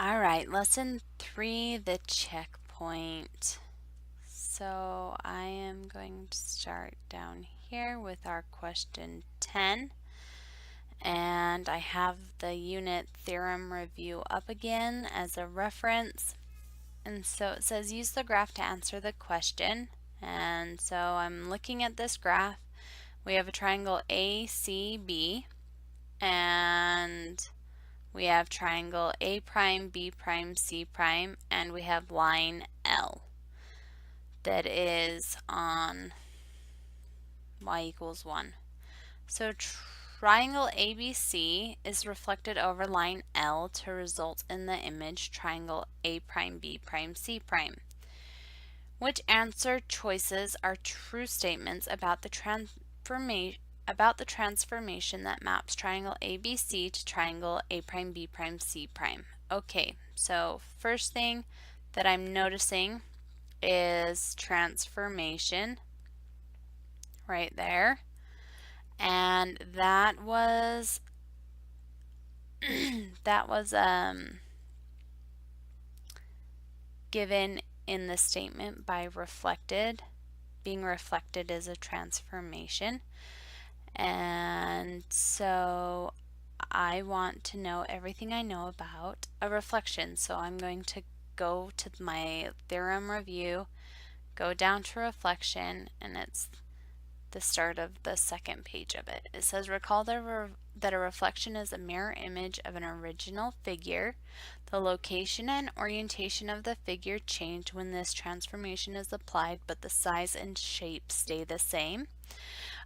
All right, lesson 3, the checkpoint. So I am going to start down here with our question 10. And I have the unit theorem review up again as a reference. And so it says use the graph to answer the question. And so I'm looking at this graph. We have a triangle ACB, and we have triangle A prime, B prime, C prime, and we have line L that is on y equals 1. So triangle ABC is reflected over line L to result in the image triangle A prime, B prime, C prime. Which answer choices are true statements about the transformation that maps triangle ABC to triangle A prime, B prime, C prime? Okay, so first thing that I'm noticing is transformation right there. And that was given in the statement by reflected. Being reflected is a transformation. And so I want to know everything I know about a reflection. So I'm going to go to my theorem review, go down to reflection, and it's the start of the second page of it. It says, recall that a reflection is a mirror image of an original figure. The location and orientation of the figure change when this transformation is applied, but the size and shape stay the same.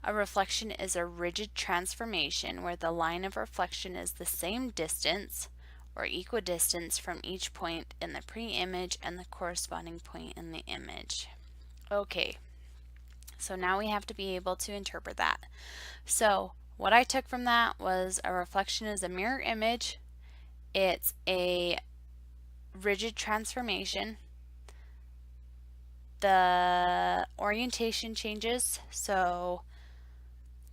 A reflection is a rigid transformation where the line of reflection is the same distance or equidistance from each point in the pre-image and the corresponding point in the image. Okay, so now we have to be able to interpret that. So what I took from that was a reflection is a mirror image. It's a rigid transformation. The orientation changes, so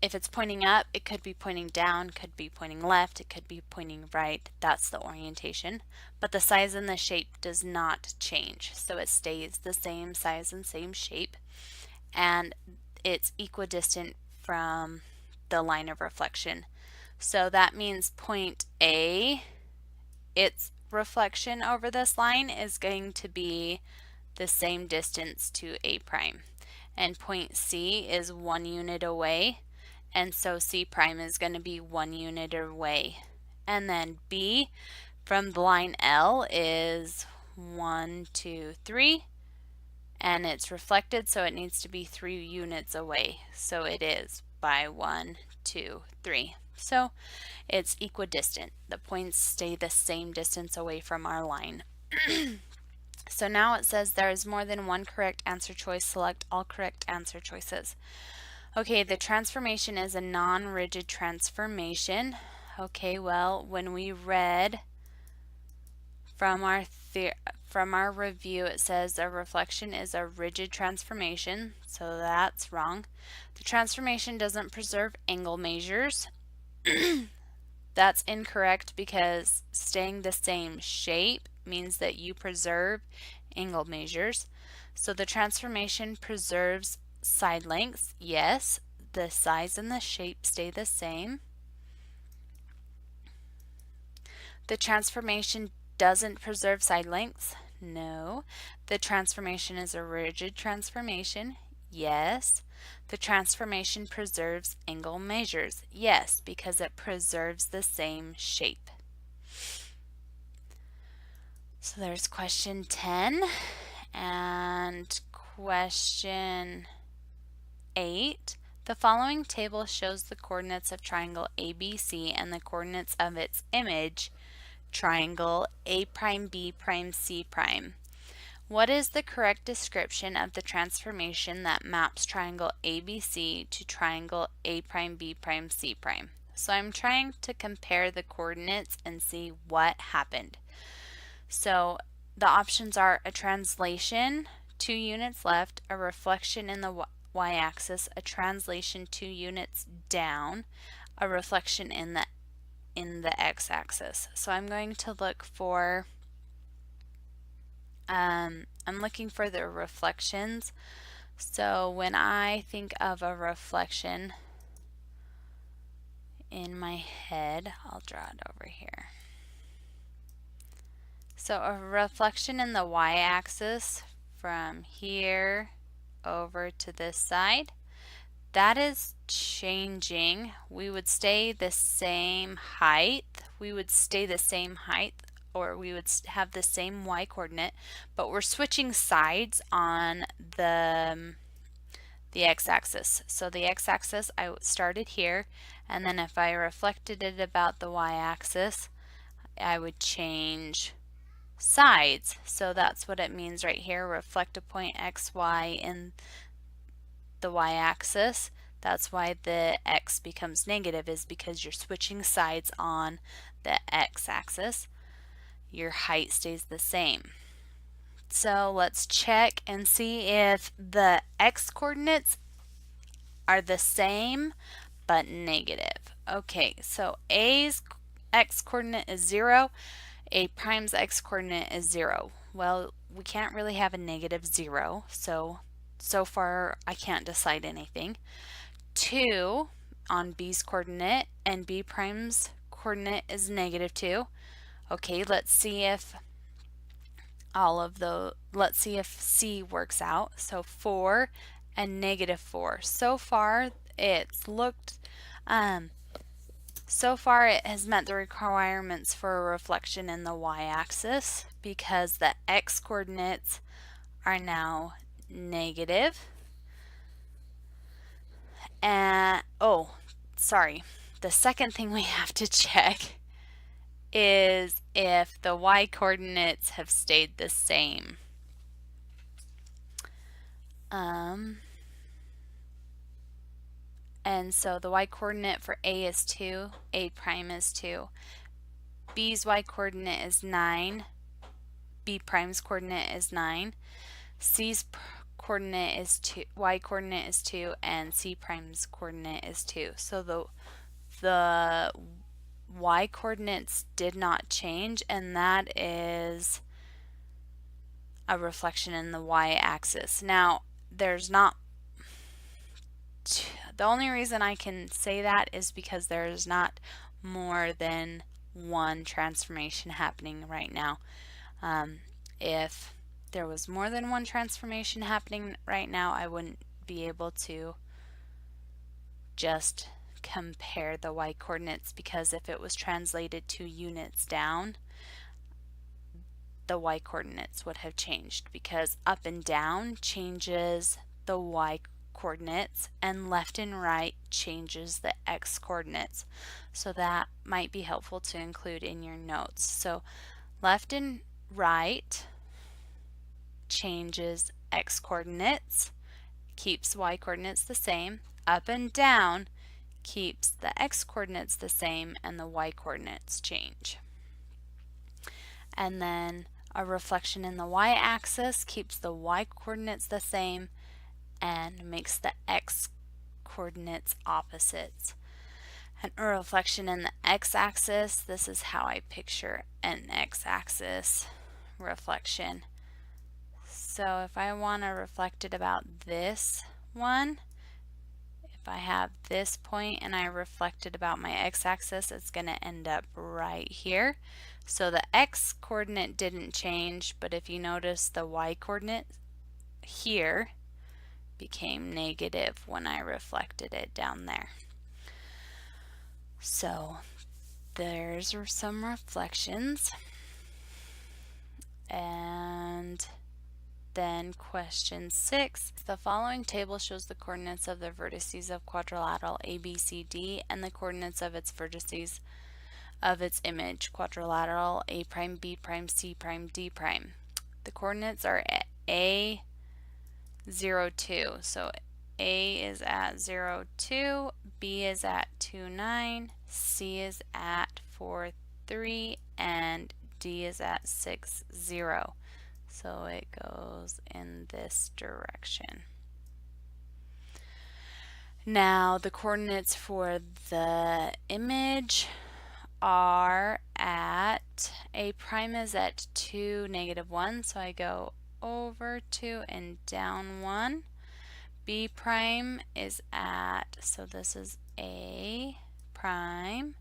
if it's pointing up, it could be pointing down, could be pointing left, it could be pointing right. That's the orientation. But the size and the shape does not change. So it stays the same size and same shape. And it's equidistant from the line of reflection. So that means point A, its reflection over this line is going to be the same distance to A prime. And point C is 1 unit away. And so C prime is going to be 1 unit away. And then B from the line L is 1, 2, 3. And it's reflected, so it needs to be 3 units away. So it is by 1, 2, 3. So it's equidistant. The points stay the same distance away from our line. So now it says there is more than one correct answer choice. Select all correct answer choices. Okay, the transformation is a non-rigid transformation. Okay, well, when we read from our review, it says a reflection is a rigid transformation, so that's wrong. The transformation doesn't preserve angle measures. That's incorrect because staying the same shape means that you preserve angle measures. So the transformation preserves side lengths. Yes, the size and the shape stay the same. The transformation doesn't preserve side lengths. No. The transformation is a rigid transformation. Yes. The transformation preserves angle measures. Yes, because it preserves the same shape. So there's question 10 and question 8. The following table shows the coordinates of triangle ABC and the coordinates of its image, triangle A prime, B prime, C prime. What is the correct description of the transformation that maps triangle ABC to triangle A prime, B prime, C prime? So I'm trying to compare the coordinates and see what happened. So the options are a translation, 2 units left, a reflection in the y-axis, a translation 2 units down, a reflection in the x-axis. So I'm going to look for I'm looking for the reflections. So when I think of a reflection in my head, I'll draw it over here. So a reflection in the y-axis from here over to this side, that is changing. We would stay the same height. We would stay the same height, or we would have the same y coordinate, but we're switching sides on the x-axis. So the x-axis, I started here, and then if I reflected it about the y-axis, I would change sides. So that's what it means right here. Reflect a point xy in the y-axis. That's why the x becomes negative, is because you're switching sides on the x-axis. Your height stays the same. So let's check and see if the x coordinates are the same but negative. Okay, so A's x coordinate is 0, A prime's x coordinate is 0. Well, we can't really have a negative 0, so far I can't decide anything. 2 on B's coordinate, and B prime's coordinate is negative 2. Okay, let's see if let's see if C works out. So 4 and negative 4. So far it's looked so far it has met the requirements for a reflection in the y-axis because the x coordinates are now negative. And sorry, the second thing we have to check is if the y coordinates have stayed the same. And so the y coordinate for A is 2, A prime is 2. B's y coordinate is 9, B prime's coordinate is 9. C's coordinate is 2, y coordinate is 2, and C prime's coordinate is 2. So the y coordinates did not change, and that is a reflection in the y-axis. Now, there's not the only reason I can say that is because there's not more than one transformation happening right now. If there was more than one transformation happening right now, I wouldn't be able to just compare the y coordinates, because if it was translated 2 units down, the y coordinates would have changed, because up and down changes the y coordinates and left and right changes the x coordinates. So that might be helpful to include in your notes. So left and right changes x coordinates, keeps y coordinates the same. Up and down keeps the x coordinates the same and the y coordinates change. And then a reflection in the y-axis keeps the y coordinates the same and makes the x coordinates opposites. And a reflection in the x-axis, this is how I picture an x-axis reflection. So if I want to reflect it about this one, if I have this point and I reflect it about my x-axis, it's going to end up right here. So the x coordinate didn't change, but if you notice, the y coordinate here became negative when I reflected it down there. So there's some reflections. And then question 6. The following table shows the coordinates of the vertices of quadrilateral ABCD and the coordinates of its vertices of its image, quadrilateral A prime, B prime, C prime, D prime. The coordinates are A, 0, 2. So A is at 0, 2, B is at 2, 9, C is at 4, 3, and D is at 6, 0. So it goes in this direction. Now the coordinates for the image are at, A prime is at 2, -1, so I go over 2 and down 1. B prime is at, so this is A prime.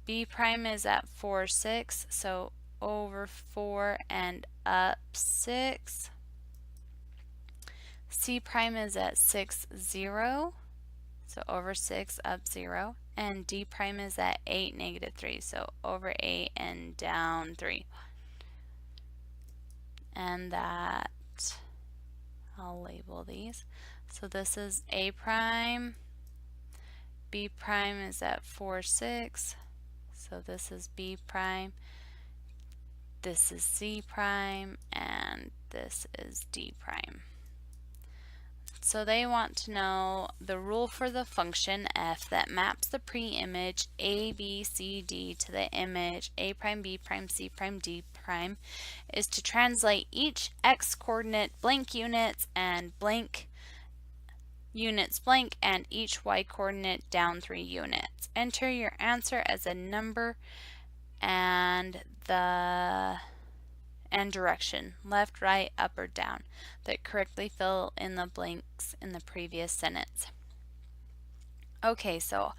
B prime is at 4, 6, so over 4 and up 6. C prime is at 6, 0, so over 6, up 0. And D prime is at 8, -3, so over 8 and down 3. And that, I'll label these. So this is A prime, B prime is at 4, 6, so this is B prime, this is C prime, and this is D prime. So they want to know the rule for the function f that maps the pre-image a, b, c, d to the image a prime, b prime, c prime, d prime is to translate each x coordinate blank units and blank units blank and each y coordinate down 3 units. Enter your answer as a number and direction, left, right, up, or down, that correctly fill in the blanks in the previous sentence. Okay, so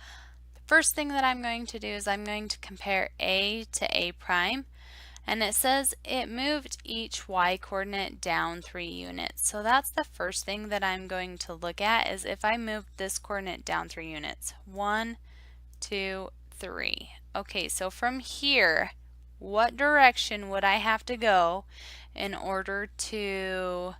the first thing that I'm going to do is I'm going to compare A to A prime, and it says it moved each y coordinate down 3 units. So that's the first thing that I'm going to look at, is if I moved this coordinate down 3 units. 1, 2, 3. Okay, so from here, what direction would I have to go in order to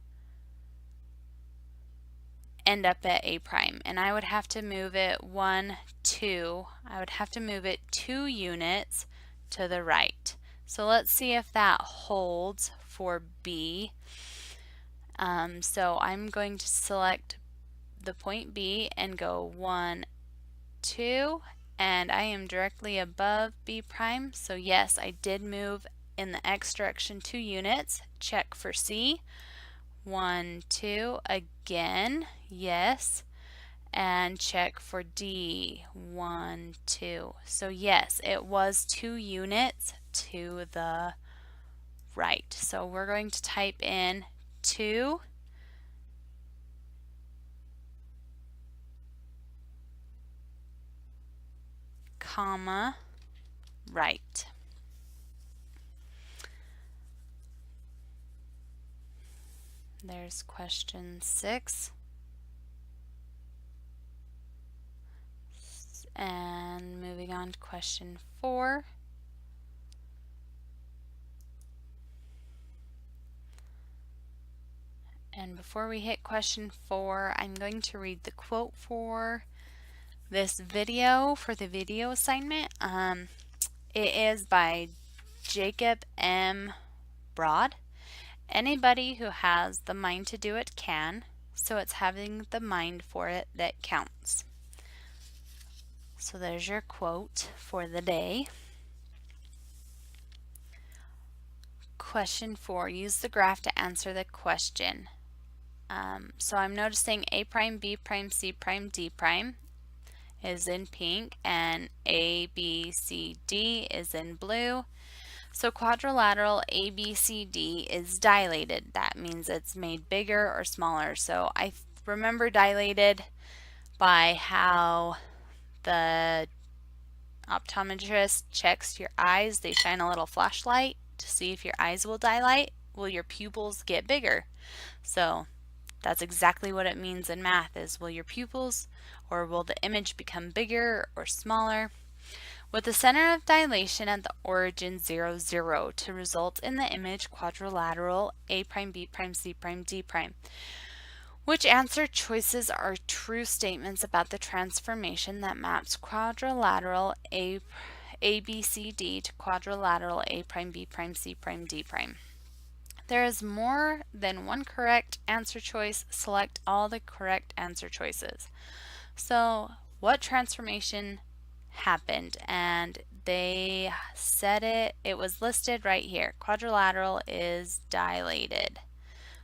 end up at A prime? And I would have to move it 1, 2. I would have to move it 2 units to the right. So let's see if that holds for B. So I'm going to select the point B and go 1, 2, and I am directly above B prime. So yes, I did move in the x direction 2 units. Check for C. 1, 2, again, yes. And check for D. 1, 2. So yes, it was 2 units to the right. So we're going to type in 2, comma, right. There's question 6. And moving on to question 4. And before we hit question 4, I'm going to read the quote for this video, for the video assignment. It is by Jacob M. Broad. Anybody who has the mind to do it can, so it's having the mind for it that counts. So there's your quote for the day. Question 4, use the graph to answer the question. So I'm noticing A prime, B prime, C prime, D prime is in pink, and A, B, C, D is in blue. So quadrilateral ABCD is dilated. That means it's made bigger or smaller. So I remember dilated by how the optometrist checks your eyes. They shine a little flashlight to see if your eyes will dilate. Will your pupils get bigger? So that's exactly what it means in math, is will your pupils, or will the image become bigger or smaller? With the center of dilation at the origin 0, 0 to result in the image quadrilateral A prime, B prime, C prime, D prime. Which answer choices are true statements about the transformation that maps quadrilateral ABCD to quadrilateral A prime, B prime, C prime, D prime? There is more than one correct answer choice. Select all the correct answer choices. So what transformation happened? And they said it was listed right here. Quadrilateral is dilated.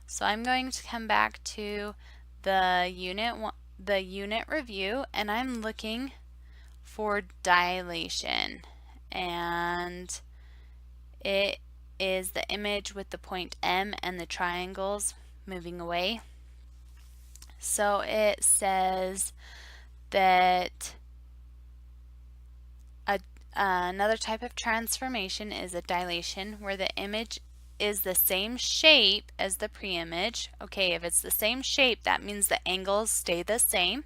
So I'm going to come back to the unit review, and I'm looking for dilation. And it is the image with the point M and the triangles moving away. So it says that another type of transformation is a dilation, where the image is the same shape as the pre-image. Okay, if it's the same shape, that means the angles stay the same,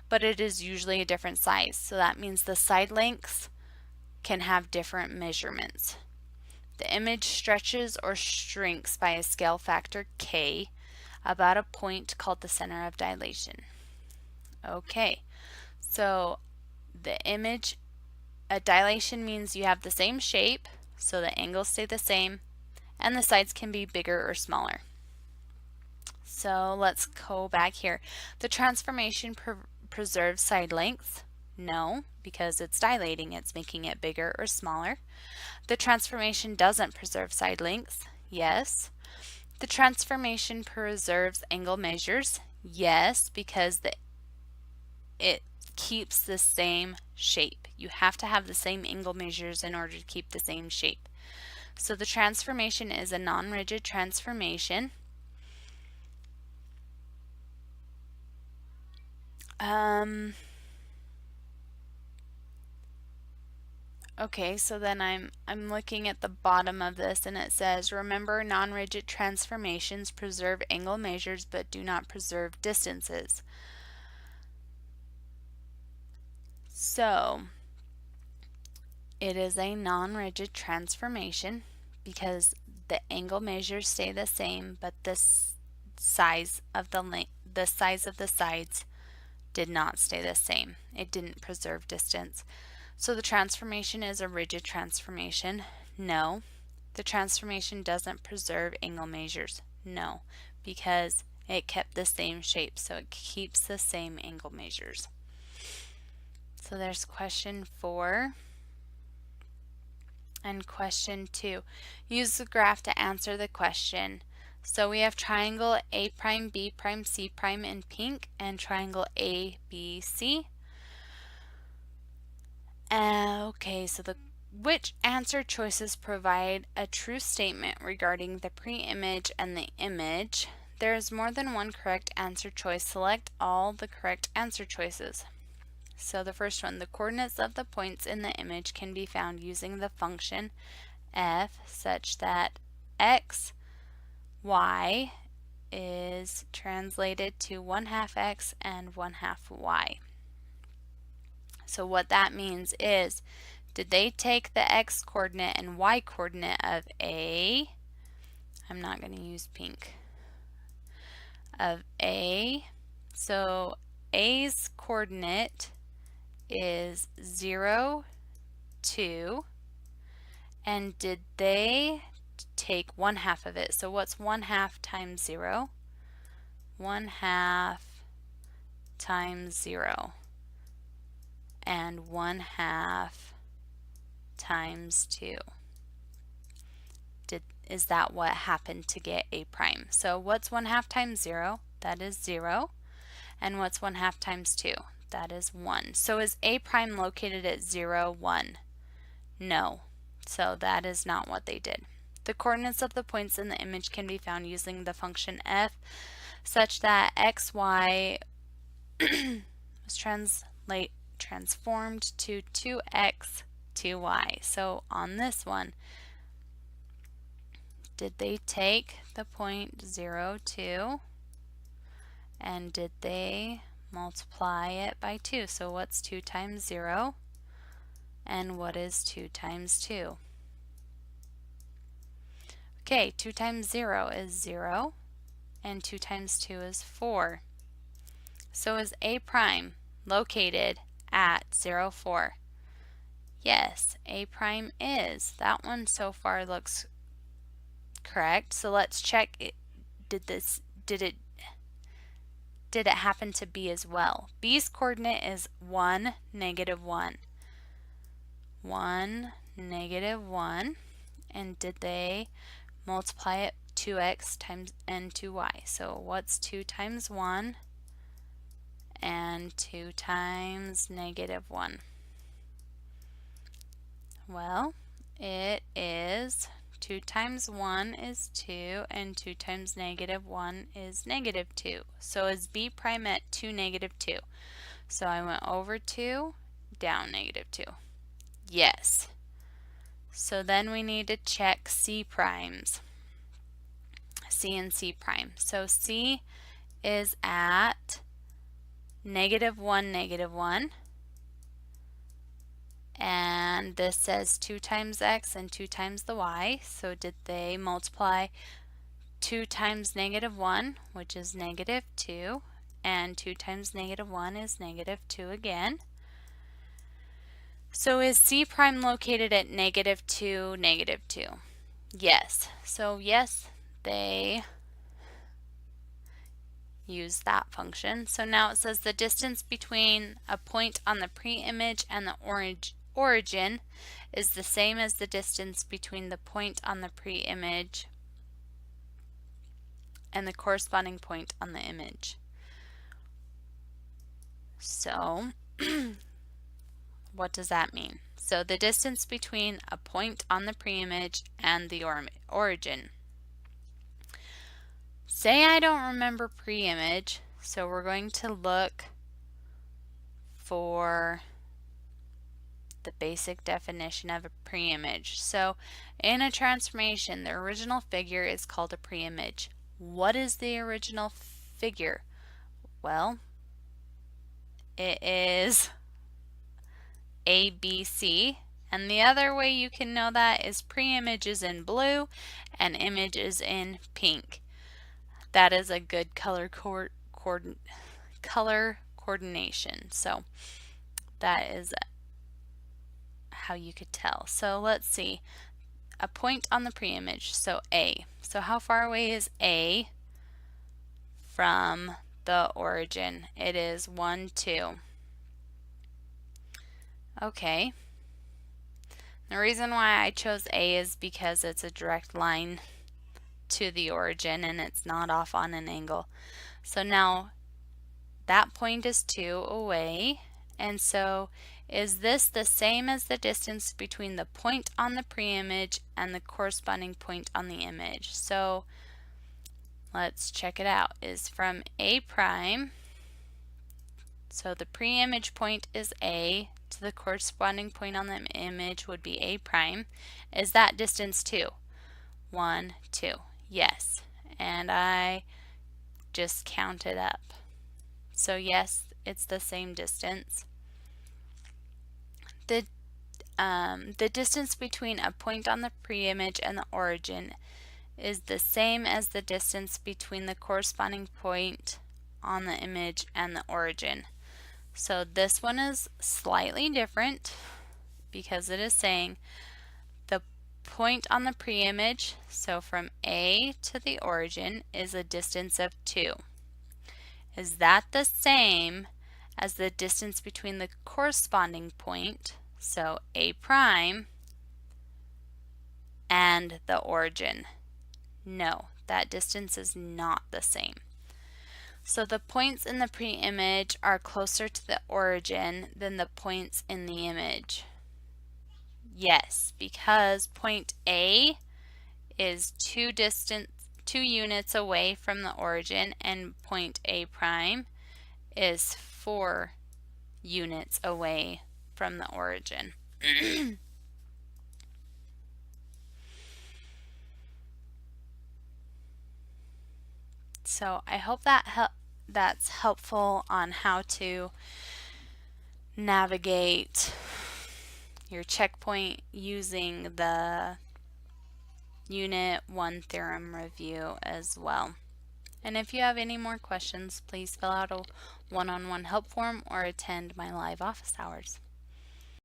but it is usually a different size. So that means the side lengths can have different measurements. The image stretches or shrinks by a scale factor K about a point called the center of dilation. Okay, so the image, a dilation means you have the same shape, so the angles stay the same, and the sides can be bigger or smaller. So let's go back here. The transformation preserves side length. No, because it's dilating, it's making it bigger or smaller. The transformation doesn't preserve side lengths. Yes. The transformation preserves angle measures. Yes, because it keeps the same shape. You have to have the same angle measures in order to keep the same shape. So the transformation is a non-rigid transformation. Okay, so then I'm looking at the bottom of this, and it says, remember, non-rigid transformations preserve angle measures but do not preserve distances. So it is a non-rigid transformation because the angle measures stay the same, but the size of the sides did not stay the same. It didn't preserve distance. So the transformation is a rigid transformation. No. The transformation doesn't preserve angle measures. No, because it kept the same shape, so it keeps the same angle measures. So there's question 4. And question 2. Use the graph to answer the question. So we have triangle A prime, B prime, C prime in pink, and triangle A, B, C. Okay, so which answer choices provide a true statement regarding the pre-image and the image? There is more than one correct answer choice. Select all the correct answer choices. So the first one, the coordinates of the points in the image can be found using the function f such that x, y is translated to 1/2 x and 1/2 y. So what that means is, did they take the x coordinate and y coordinate of A? I'm not going to use pink. Of A. So A's coordinate is 0, 2. And did they take 1/2 of it? So what's 1/2 times 0? 1/2 times 0. And 1/2 times 2. Is that what happened to get A prime? So what's 1/2 times 0? That is 0. And what's 1/2 times 2? That is 1. So is A prime located at 0, 1? No. So that is not what they did. The coordinates of the points in the image can be found using the function f such that x, y was transformed to 2x, 2y. So on this one, did they take the point 0, 2, and did they multiply it by 2? So what's 2 times 0? And what is 2 times 2? Okay, 2 times 0 is 0, and 2 times 2 is 4. So is A prime located at 0, 4? Yes, A prime is. That one so far looks correct. So let's check it. Did it happen to B as well? B's coordinate is 1, negative 1. 1, negative 1. And did they multiply it 2x times and 2y? So what's 2 times 1 and 2 times negative 1? Well, it is 2 times 1 is 2, and 2 times -1 is -2. So is B prime at 2, -2? So I went over 2, down -2. Yes. So then we need to check C primes. C and C prime. So C is at -1, -1. And this says 2 times x and 2 times the y. So did they multiply 2 times -1, which is -2, and 2 times -1 is -2 again. So is C prime located at -2, -2? Yes. So yes, they use that function. So now it says the distance between a point on the pre-image and the origin is the same as the distance between the point on the pre-image and the corresponding point on the image. So what does that mean? So the distance between a point on the pre-image and the origin. Say I don't remember pre-image, so we're going to look for the basic definition of a pre-image. So in a transformation, the original figure is called a pre-image. What is the original figure? Well, it is ABC, and the other way you can know that is pre-image is in blue and image is in pink. That is a good color coordination. So that is how you could tell. So let's see. A point on the pre-image, so A. So how far away is A from the origin? It is 1, 2. Okay. The reason why I chose A is because it's a direct line to the origin and it's not off on an angle. So now that point is 2 away, and so is this the same as the distance between the point on the pre-image and the corresponding point on the image? So let's check it out. Is from A prime, so the pre-image point is A, to the corresponding point on the image would be A prime. Is that distance 2? 1, 2. Yes. And I just counted up. So yes, it's the same distance. The distance between a point on the pre-image and the origin is the same as the distance between the corresponding point on the image and the origin. So this one is slightly different because it is saying the point on the pre-image, so from A to the origin, is a distance of 2. Is that the same as the distance between the corresponding point, so A prime, and the origin? No, that distance is not the same. So the points in the pre-image are closer to the origin than the points in the image. Yes, because point A is 2 units away from the origin, and point A prime is 4 units away from the origin. So I hope that's helpful on how to navigate your checkpoint using the Unit 1 theorem review as well. And if you have any more questions, please fill out a one-on-one help form or attend my live office hours.